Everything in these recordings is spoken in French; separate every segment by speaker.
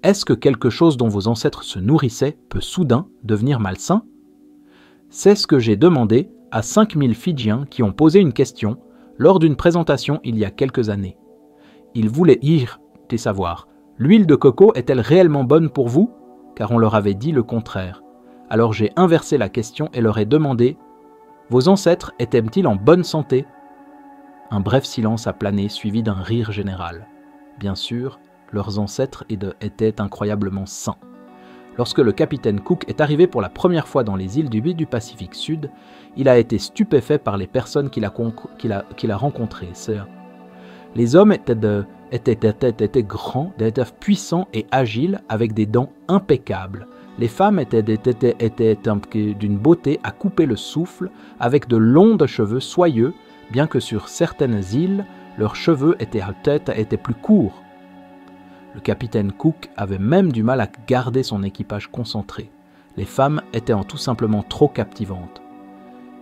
Speaker 1: Est-ce que quelque chose dont vos ancêtres se nourrissaient peut soudain devenir malsain? C'est ce que j'ai demandé à 5000 Fidjiens qui ont posé une question lors d'une présentation il y a quelques années. Ils voulaient savoir, l'huile de coco est-elle réellement bonne pour vous? Car on leur avait dit le contraire. Alors j'ai inversé la question et leur ai demandé « Vos ancêtres étaient-ils en bonne santé ?» Un bref silence a plané, suivi d'un rire général. Bien sûr, leurs ancêtres étaient incroyablement sains. Lorsque le capitaine Cook est arrivé pour la première fois dans les îles du Pacifique Sud, il a été stupéfait par les personnes qu'il a rencontrées. Les hommes étaient grands, étaient puissants et agiles, avec des dents impeccables. Les femmes étaient d'une beauté à couper le souffle, avec de longs cheveux soyeux, bien que sur certaines îles, leurs cheveux étaient plus courts. Le capitaine Cook avait même du mal à garder son équipage concentré. Les femmes étaient tout simplement trop captivantes.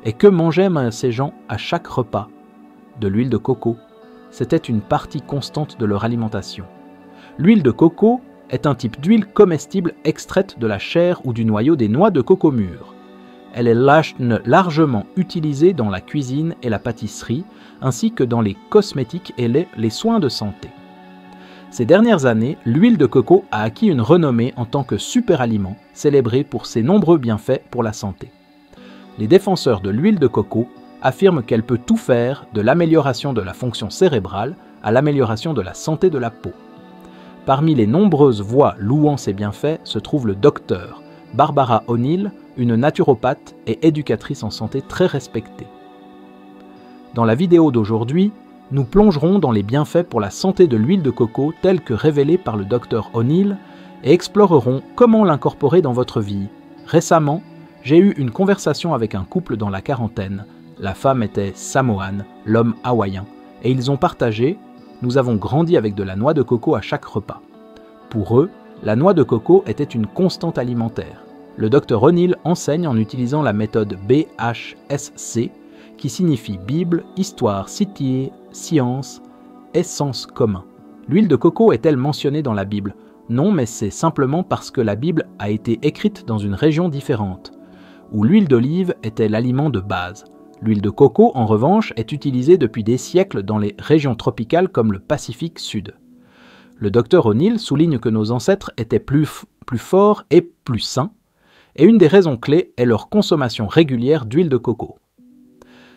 Speaker 1: Et que mangeaient ces gens à chaque repas? De l'huile de coco. C'était une partie constante de leur alimentation. L'huile de coco est un type d'huile comestible extraite de la chair ou du noyau des noix de coco mûres. Elle est largement utilisée dans la cuisine et la pâtisserie, ainsi que dans les cosmétiques et les soins de santé. Ces dernières années, l'huile de coco a acquis une renommée en tant que superaliment, célébré pour ses nombreux bienfaits pour la santé. Les défenseurs de l'huile de coco affirment qu'elle peut tout faire, de l'amélioration de la fonction cérébrale à l'amélioration de la santé de la peau. Parmi les nombreuses voix louant ses bienfaits se trouve le docteur Barbara O'Neill, une naturopathe et éducatrice en santé très respectée. Dans la vidéo d'aujourd'hui, nous plongerons dans les bienfaits pour la santé de l'huile de coco tels que révélés par le docteur O'Neill et explorerons comment l'incorporer dans votre vie. Récemment, j'ai eu une conversation avec un couple dans la quarantaine. La femme était samoane, l'homme hawaïen, et ils ont partagé « Nous avons grandi avec de la noix de coco à chaque repas ». Pour eux, la noix de coco était une constante alimentaire. Le docteur O'Neill enseigne en utilisant la méthode BHSC, qui signifie Bible, Histoire, Cité, Science et Sens commun. L'huile de coco est-elle mentionnée dans la Bible? Non, mais c'est simplement parce que la Bible a été écrite dans une région différente, où l'huile d'olive était l'aliment de base. L'huile de coco, en revanche, est utilisée depuis des siècles dans les régions tropicales comme le Pacifique Sud. Le docteur O'Neill souligne que nos ancêtres étaient plus forts et plus sains, et une des raisons clés est leur consommation régulière d'huile de coco.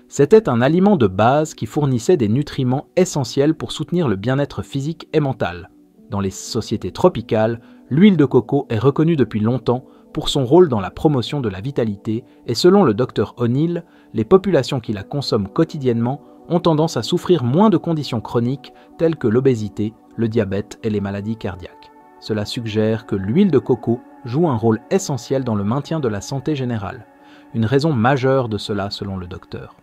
Speaker 1: C'était un aliment de base qui fournissait des nutriments essentiels pour soutenir le bien-être physique et mental. Dans les sociétés tropicales, l'huile de coco est reconnue depuis longtemps pour son rôle dans la promotion de la vitalité et selon le docteur O'Neill, les populations qui la consomment quotidiennement ont tendance à souffrir moins de conditions chroniques telles que l'obésité, le diabète et les maladies cardiaques. Cela suggère que l'huile de coco joue un rôle essentiel dans le maintien de la santé générale. Une raison majeure de cela selon le docteur.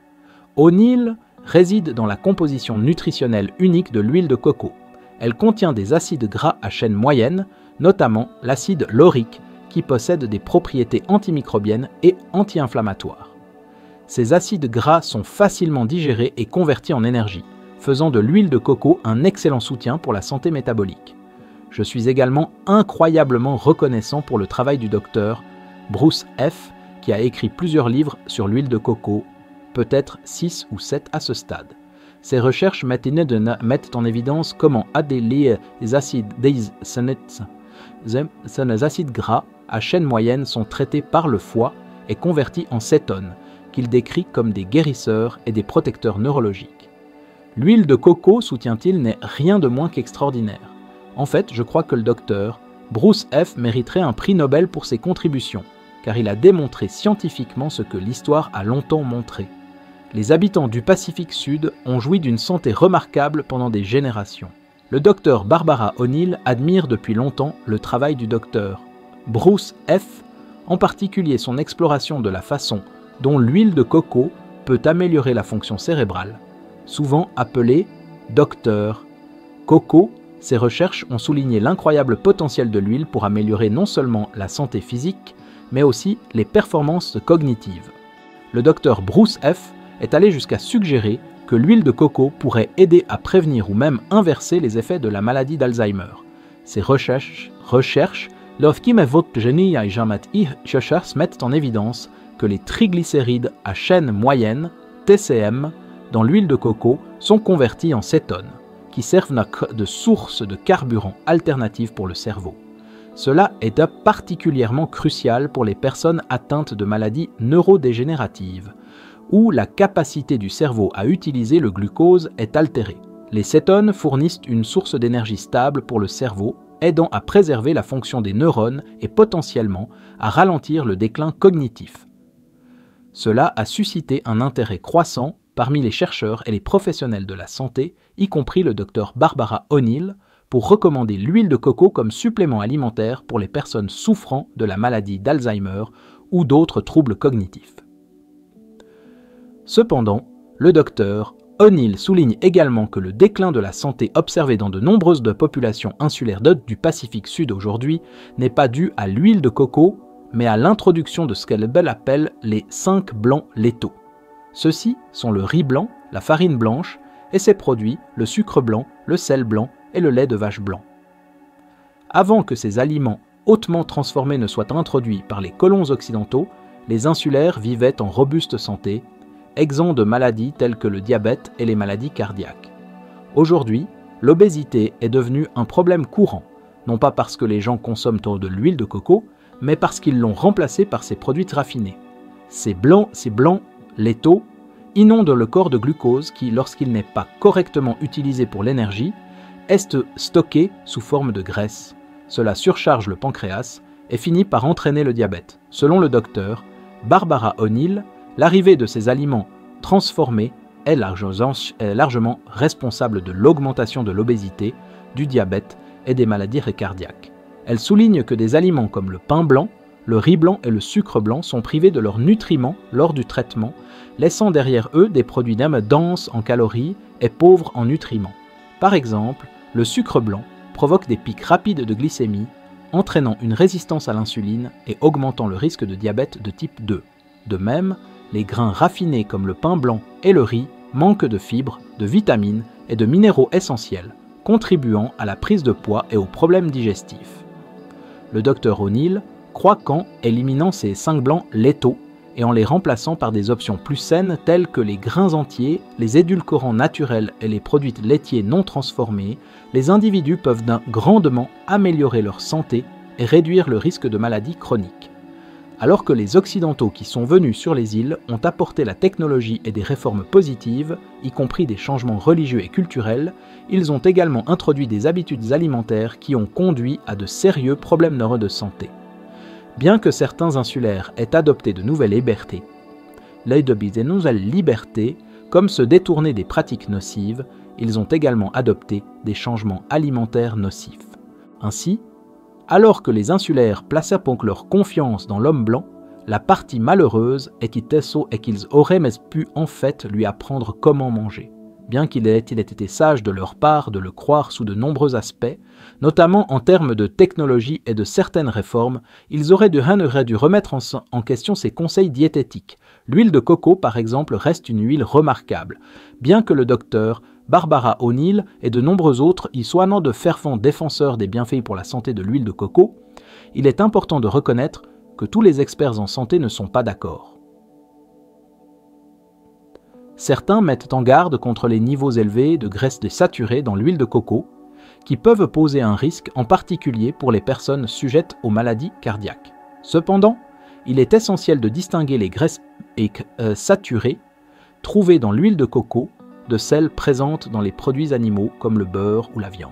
Speaker 1: O'Neill réside dans la composition nutritionnelle unique de l'huile de coco. Elle contient des acides gras à chaîne moyenne, notamment l'acide laurique, qui possède des propriétés antimicrobiennes et anti-inflammatoires. Ces acides gras sont facilement digérés et convertis en énergie, faisant de l'huile de coco un excellent soutien pour la santé métabolique. Je suis également incroyablement reconnaissant pour le travail du docteur Bruce F., qui a écrit plusieurs livres sur l'huile de coco, peut-être 6 ou 7 à ce stade. Ces recherches mettent en évidence comment les acides gras à chaîne moyenne sont traités par le foie et convertis en cétones, qu'il décrit comme des guérisseurs et des protecteurs neurologiques. L'huile de coco, soutient-il, n'est rien de moins qu'extraordinaire. En fait, je crois que le docteur Bruce F. mériterait un prix Nobel pour ses contributions, car il a démontré scientifiquement ce que l'histoire a longtemps montré. Les habitants du Pacifique Sud ont joui d'une santé remarquable pendant des générations. Le docteur Barbara O'Neill admire depuis longtemps le travail du docteur Bruce F., en particulier son exploration de la façon dont l'huile de coco peut améliorer la fonction cérébrale. Souvent appelé « docteur coco », ses recherches ont souligné l'incroyable potentiel de l'huile pour améliorer non seulement la santé physique, mais aussi les performances cognitives. Le docteur Bruce F. est allé jusqu'à suggérer que l'huile de coco pourrait aider à prévenir ou même inverser les effets de la maladie d'Alzheimer. Ces recherches mettent en évidence que les triglycérides à chaîne moyenne, TCM, dans l'huile de coco sont convertis en cétones, qui servent de source de carburant alternatif pour le cerveau. Cela est particulièrement crucial pour les personnes atteintes de maladies neurodégénératives, où la capacité du cerveau à utiliser le glucose est altérée. Les cétones fournissent une source d'énergie stable pour le cerveau, aidant à préserver la fonction des neurones et potentiellement à ralentir le déclin cognitif. Cela a suscité un intérêt croissant parmi les chercheurs et les professionnels de la santé, y compris le Dr Barbara O'Neill, pour recommander l'huile de coco comme supplément alimentaire pour les personnes souffrant de la maladie d'Alzheimer ou d'autres troubles cognitifs. Cependant, le Dr O'Neill souligne également que le déclin de la santé observé dans de nombreuses populations insulaires du Pacifique Sud aujourd'hui n'est pas dû à l'huile de coco, mais à l'introduction de ce qu'elle appelle les 5 blancs létaux. Ceux-ci sont le riz blanc, la farine blanche et ses produits, le sucre blanc, le sel blanc et le lait de vache blanc. Avant que ces aliments hautement transformés ne soient introduits par les colons occidentaux, les insulaires vivaient en robuste santé, exempts de maladies telles que le diabète et les maladies cardiaques. Aujourd'hui, l'obésité est devenue un problème courant, non pas parce que les gens consomment trop de l'huile de coco, mais parce qu'ils l'ont remplacée par ces produits raffinés. Ces blancs létaux inondent le corps de glucose qui, lorsqu'il n'est pas correctement utilisé pour l'énergie, est stocké sous forme de graisse. Cela surcharge le pancréas et finit par entraîner le diabète. Selon le docteur Barbara O'Neill, l'arrivée de ces aliments transformés est largement responsable de l'augmentation de l'obésité, du diabète et des maladies cardiaques. Elle souligne que des aliments comme le pain blanc, le riz blanc et le sucre blanc sont privés de leurs nutriments lors du traitement, laissant derrière eux des produits denses en calories et pauvres en nutriments. Par exemple, le sucre blanc provoque des pics rapides de glycémie, entraînant une résistance à l'insuline et augmentant le risque de diabète de type 2. De même, les grains raffinés comme le pain blanc et le riz manquent de fibres, de vitamines et de minéraux essentiels, contribuant à la prise de poids et aux problèmes digestifs. Le Dr O'Neill croit qu'en éliminant ces 5 blancs létaux et en les remplaçant par des options plus saines telles que les grains entiers, les édulcorants naturels et les produits laitiers non transformés, les individus peuvent grandement améliorer leur santé et réduire le risque de maladies chroniques. Alors que les Occidentaux qui sont venus sur les îles ont apporté la technologie et des réformes positives, y compris des changements religieux et culturels, ils ont également introduit des habitudes alimentaires qui ont conduit à de sérieux problèmes de santé. Bien que certains insulaires aient adopté de nouvelles libertés, comme se détourner des pratiques nocives, ils ont également adopté des changements alimentaires nocifs. Ainsi, alors que les insulaires placèrent donc leur confiance dans l'homme blanc, la partie malheureuse est qu'ils auraient pu en fait lui apprendre comment manger. Bien qu'il ait été sage de leur part de le croire sous de nombreux aspects, notamment en termes de technologie et de certaines réformes, ils auraient dû remettre en question ses conseils diététiques. L'huile de coco, par exemple, reste une huile remarquable, bien que le docteur Barbara O'Neill et de nombreux autres y soient de fervents défenseurs des bienfaits pour la santé de l'huile de coco, il est important de reconnaître que tous les experts en santé ne sont pas d'accord. Certains mettent en garde contre les niveaux élevés de graisses saturées dans l'huile de coco, qui peuvent poser un risque en particulier pour les personnes sujettes aux maladies cardiaques. Cependant, il est essentiel de distinguer les graisses saturées trouvées dans l'huile de coco de celles présentes dans les produits animaux comme le beurre ou la viande.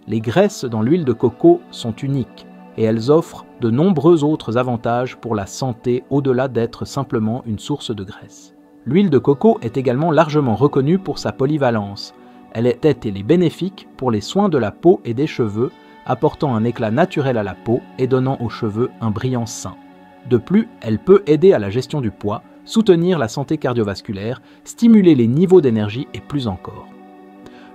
Speaker 1: Les graisses dans l'huile de coco sont uniques et elles offrent de nombreux autres avantages pour la santé au-delà d'être simplement une source de graisse. L'huile de coco est également largement reconnue pour sa polyvalence. Elle est bénéfique pour les soins de la peau et des cheveux, apportant un éclat naturel à la peau et donnant aux cheveux un brillant sain. De plus, elle peut aider à la gestion du poids, soutenir la santé cardiovasculaire, stimuler les niveaux d'énergie et plus encore.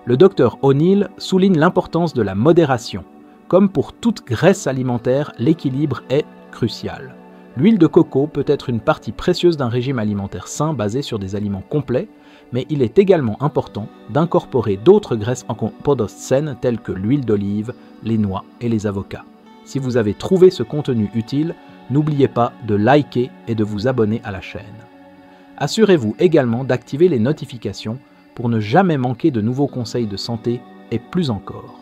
Speaker 1: Le Dr O'Neill souligne l'importance de la modération. Comme pour toute graisse alimentaire, l'équilibre est crucial. L'huile de coco peut être une partie précieuse d'un régime alimentaire sain basé sur des aliments complets, mais il est également important d'incorporer d'autres graisses en compost saines telles que l'huile d'olive, les noix et les avocats. Si vous avez trouvé ce contenu utile, n'oubliez pas de liker et de vous abonner à la chaîne. Assurez-vous également d'activer les notifications pour ne jamais manquer de nouveaux conseils de santé et plus encore.